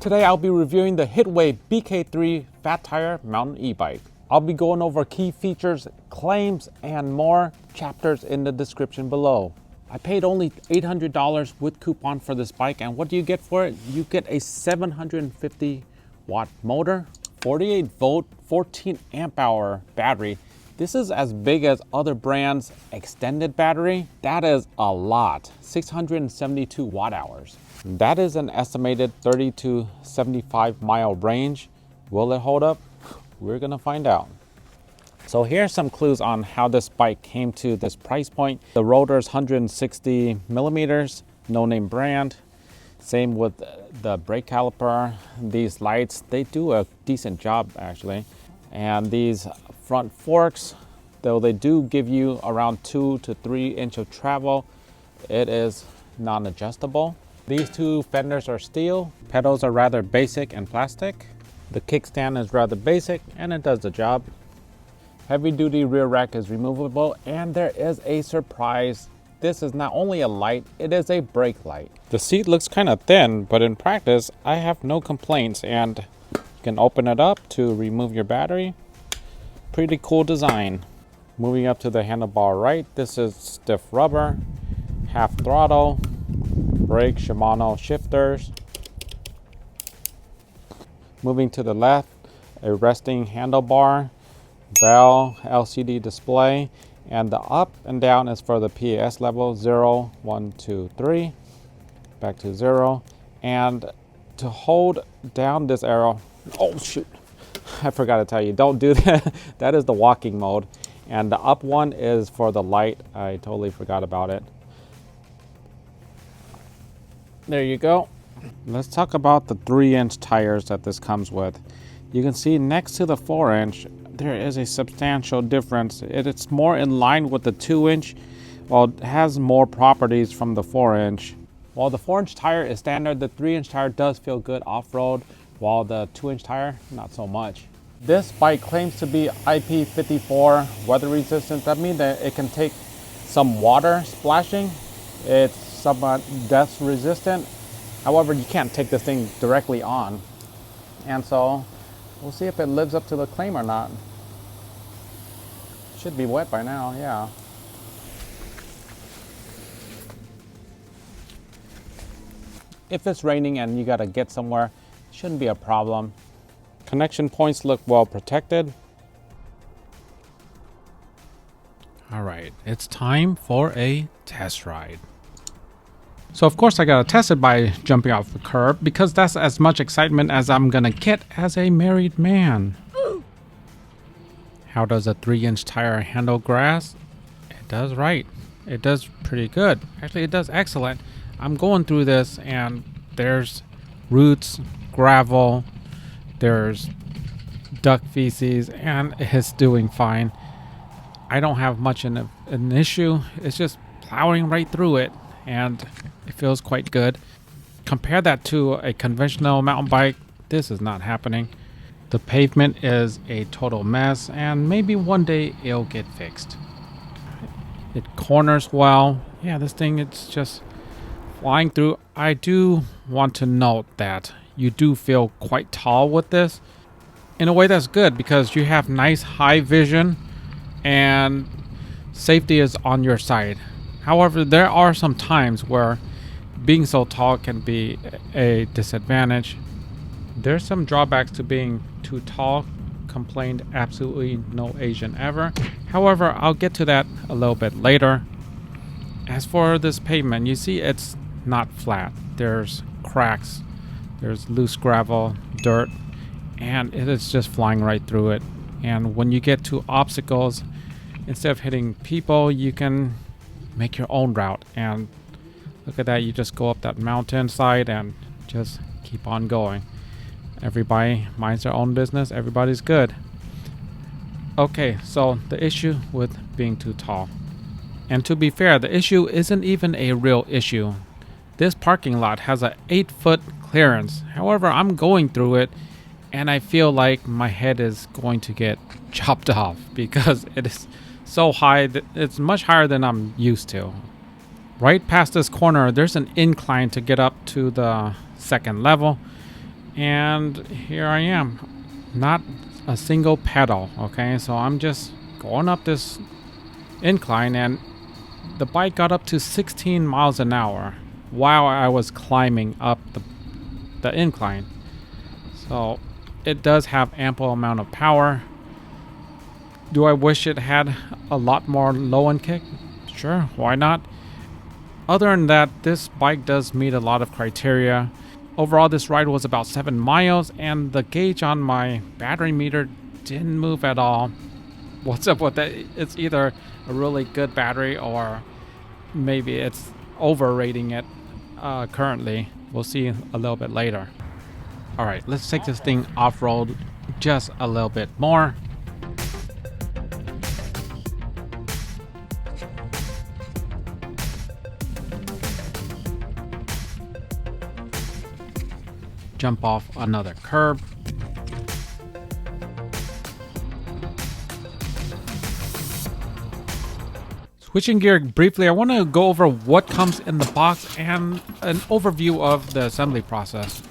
Today I'll be reviewing the Hitway BK3 Fat Tire Mountain e-bike. I'll be going over key features, claims, and more chapters in the description below. I paid only $800 with coupon for this bike, and what do you get for it? You get a 750 watt motor, 48 volt, 14 amp hour battery. This is as big as other brands' extended battery. That is a lot, 672 watt hours. That is an estimated 30 to 75 mile range. Will it hold up? We're gonna find out. So here's some clues on how this bike came to this price point. The rotor is 160 millimeters, no name brand. Same with the brake caliper. These lights, they do a decent job actually. And these front forks, though they do give you around 2 to 3 inch of travel, it is non-adjustable. These two fenders are steel. Pedals are rather basic and plastic. The kickstand is rather basic and it does the job. Heavy duty rear rack is removable, and there is a surprise. This is not only a light, it is a brake light. The seat looks kind of thin, but in practice, I have no complaints, and you can open it up to remove your battery. Pretty cool design. Moving up to the handlebar right, this is stiff rubber, half throttle, brake Shimano shifters. Moving to the left, a resting handlebar, bell, LCD display, and the up and down is for the PAS level 0, 1, 2, 3, back to 0. And to hold down this arrow, oh shoot, I forgot to tell you, don't do that. That is the walking mode. And the up one is for the light. I totally forgot about it. There you go. Let's talk about the 3-inch tires that this comes with. You can see next to the 4-inch, there is a substantial difference. It's more in line with the 2-inch, while it has more properties from the 4-inch. While the 4-inch tire is standard, the 3-inch tire does feel good off-road, while the 2-inch tire, not so much. This bike claims to be IP54 weather resistant. That means that it can take some water splashing. It's somewhat dust resistant. However, you can't take this thing directly on. And so we'll see if it lives up to the claim or not. Should be wet by now, yeah. If it's raining and you gotta get somewhere, it shouldn't be a problem. Connection points look well protected. All right, it's time for a test ride. So of course I gotta test it by jumping off the curb, because that's as much excitement as I'm gonna get as a married man. How does a 3-inch tire handle grass? It does right. It does pretty good. Actually, it does excellent. I'm going through this and there's roots, gravel, there's duck feces, and it's doing fine. I don't have much in an issue. It's just plowing right through it, and it feels quite good. Compare that to a conventional mountain bike. This is not happening. The pavement is a total mess, and maybe one day it'll get fixed. It corners well. Yeah, this thing, it's just flying through. I do want to note that you do feel quite tall with this. In a way that's good, because you have nice high vision and safety is on your side. However, there are some times where being so tall can be a disadvantage. There's some drawbacks to being too tall. Complained absolutely no Asian ever. However, I'll get to that a little bit later. As for this pavement, you see it's not flat. There's cracks, there's loose gravel, dirt, and it is just flying right through it. And when you get to obstacles, instead of hitting people, you can make your own route. And look at that, you just go up that mountainside and just keep on going. Everybody minds their own business, everybody's good. Okay, so the issue with being too tall. And to be fair, the issue isn't even a real issue. This parking lot has a 8-foot clearance. However, I'm going through it and I feel like my head is going to get chopped off because it is so high that it's much higher than I'm used to. Right past this corner, there's an incline to get up to the second level. And here I am, not a single pedal. Okay, so I'm just going up this incline, and the bike got up to 16 miles an hour while I was climbing up the incline. So it does have ample amount of power. Do I wish it had a lot more low end kick? Sure, why not? Other than that, this bike does meet a lot of criteria. Overall, this ride was about 7 miles, and the gauge on my battery meter didn't move at all. What's up with that? It's either a really good battery, or maybe it's overrating it currently. We'll see a little bit later. All right, let's take this thing off-road just a little bit more. Jump off another curb. Switching gear briefly, I want to go over what comes in the box and an overview of the assembly process.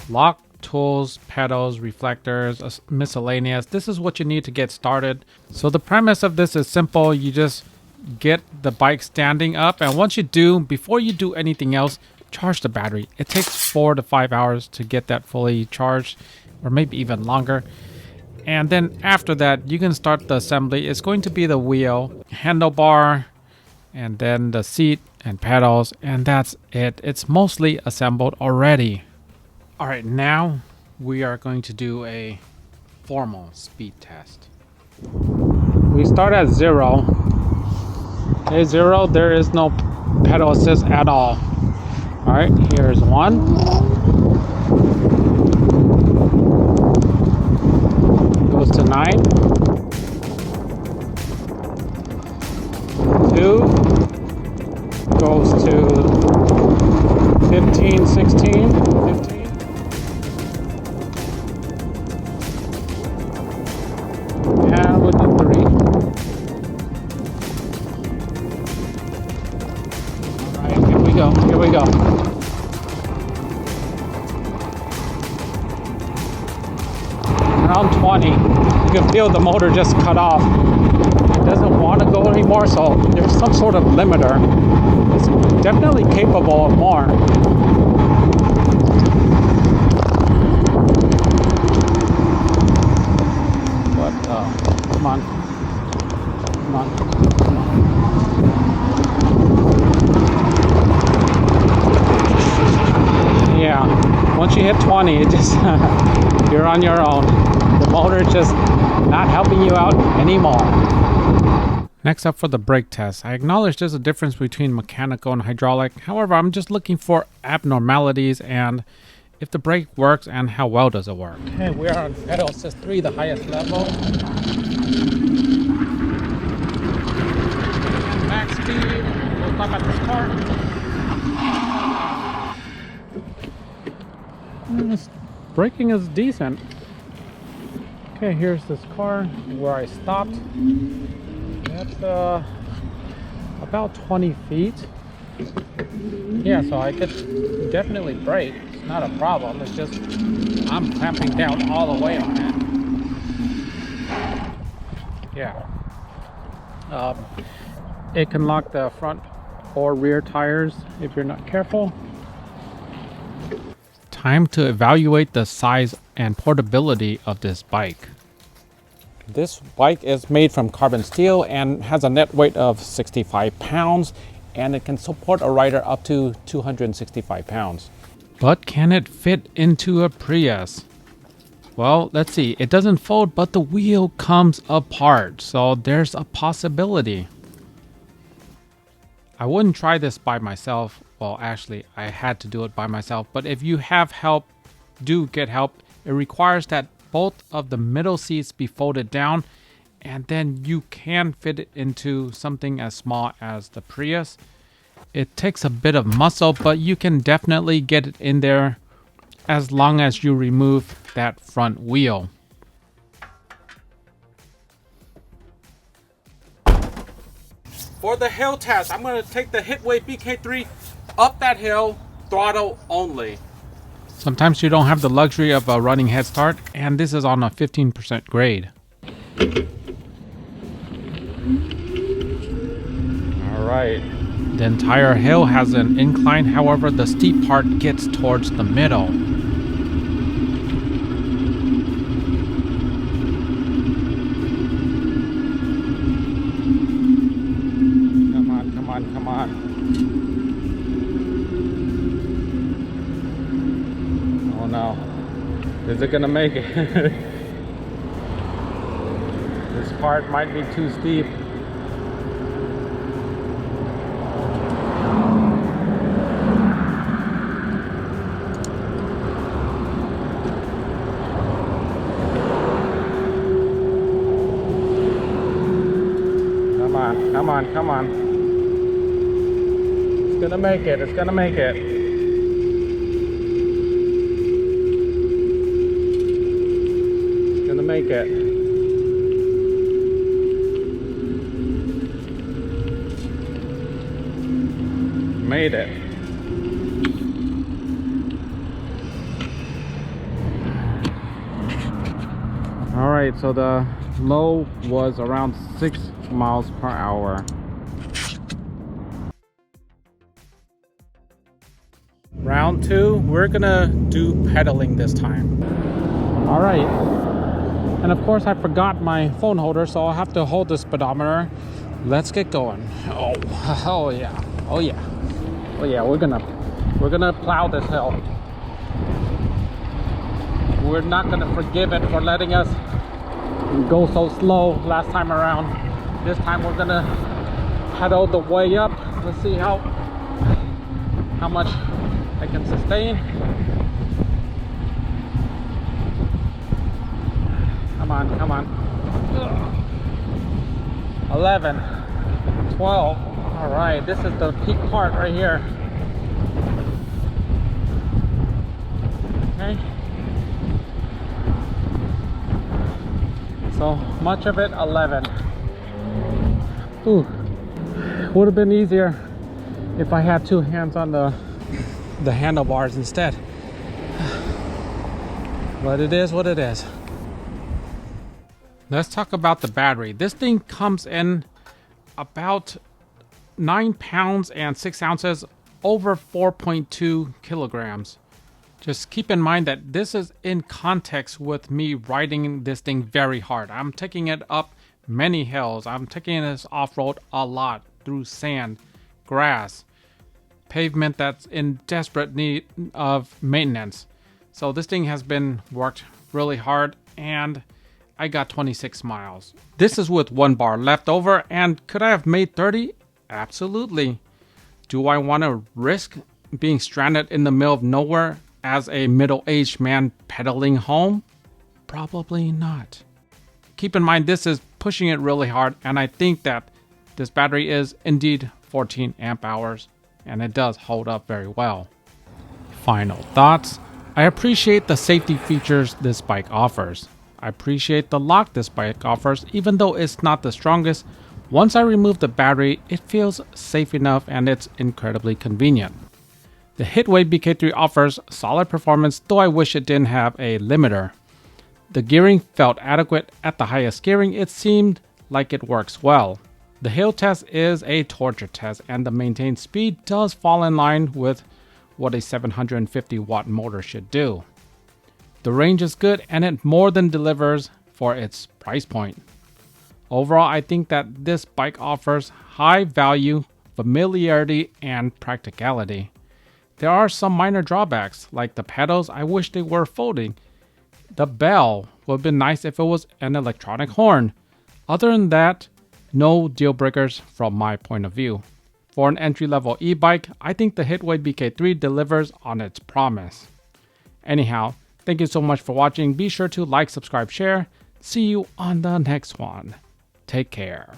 Lock, tools, pedals, reflectors, miscellaneous. This is what you need to get started. So the premise of this is simple. You just get the bike standing up, and once you do, before you do anything else, charge the battery. It takes 4 to 5 hours to get that fully charged, or maybe even longer. And then after that, you can start the assembly. It's going to be the wheel, handlebar, and then the seat and pedals, and that's it. It's mostly assembled already. All right, now we are going to do a formal speed test. We start at 0. Okay, 0, there is no pedal assist at all. All right, here's 1. Goes to 9. 2. Goes to 15, 16, 15. And with the 3. Alright, here we go, here we go. Around 20, you can feel the motor just cut off. It doesn't want to go anymore, so there's some sort of limiter. It's definitely capable of more. Come on. Come on. Come on. Yeah. Once you hit 20, it just you're on your own. The motor is just not helping you out anymore. Next up for the brake test. I acknowledge there's a difference between mechanical and hydraulic. However, I'm just looking for abnormalities and if the brake works and how well does it work. Okay, we are on pedal assist 3, the highest level. And max speed. We'll talk about this car. This braking is decent. Okay, here's this car where I stopped. That's about 20 feet. Yeah, so I could definitely brake. It's not a problem. It's just I'm clamping down all the way on it. Yeah. It can lock the front or rear tires if you're not careful. Time to evaluate the size and portability of this bike. This bike is made from carbon steel and has a net weight of 65 pounds, and it can support a rider up to 265 pounds. But can it fit into a Prius? Well, let's see. It doesn't fold, but the wheel comes apart, so there's a possibility. I wouldn't try this by myself. Well, actually, I had to do it by myself, but if you have help, do get help. It requires that both of the middle seats be folded down, and then you can fit it into something as small as the Prius. It takes a bit of muscle, but you can definitely get it in there. as long as you remove that front wheel. For the hill test, I'm going to take the Hitway BK3 up that hill, throttle only. Sometimes you don't have the luxury of a running head start, and this is on a 15% grade. Alright. The entire hill has an incline, however the steep part gets towards the middle. Come on. Oh no. Is it gonna make it? This part might be too steep. Come on. It's gonna make it. It's gonna make it. It's gonna make it. Made it. All right, so the low was around 6 miles per hour. Round 2, we're gonna do pedaling this time. All right, and of course I forgot my phone holder, so I'll have to hold the speedometer. Let's get going. Oh yeah, we're gonna plow this hill. We're not gonna forgive it for letting us go so slow last time around. This time we're gonna pedal the way up. Let's see how much I can sustain. Come on. 11, 12. All right, this is the peak part right here. Okay. So much of it 11. Ooh, would have been easier if I had 2 hands on the handlebars instead. But it is what it is. Let's talk about the battery. This thing comes in about 9 pounds and 6 ounces, over 4.2 kilograms. Just keep in mind that this is in context with me riding this thing very hard. I'm taking it up many hills. I'm taking this off-road a lot through sand, grass, pavement that's in desperate need of maintenance. So this thing has been worked really hard, and I got 26 miles. This is with 1 bar left over, and could I have made 30? Absolutely. Do I want to risk being stranded in the middle of nowhere as a middle-aged man pedaling home? Probably not. Keep in mind this is pushing it really hard, and I think that this battery is indeed 14 amp hours, and it does hold up very well. Final thoughts. I appreciate the safety features this bike offers. I appreciate the lock this bike offers, even though it's not the strongest. Once I remove the battery, it feels safe enough and it's incredibly convenient. The Hitway BK3 offers solid performance, though I wish it didn't have a limiter. The gearing felt adequate. At the highest gearing, it seemed like it works well. The hill test is a torture test, and the maintained speed does fall in line with what a 750 watt motor should do. The range is good, and it more than delivers for its price point. Overall, I think that this bike offers high value, familiarity, and practicality. There are some minor drawbacks, like the pedals. I wish they were folding. The bell would have been nice if it was an electronic horn. Other than that, no deal breakers from my point of view. For an entry-level e-bike, I think the Hitway BK3 delivers on its promise. Anyhow, thank you so much for watching. Be sure to like, subscribe, share. See you on the next one. Take care.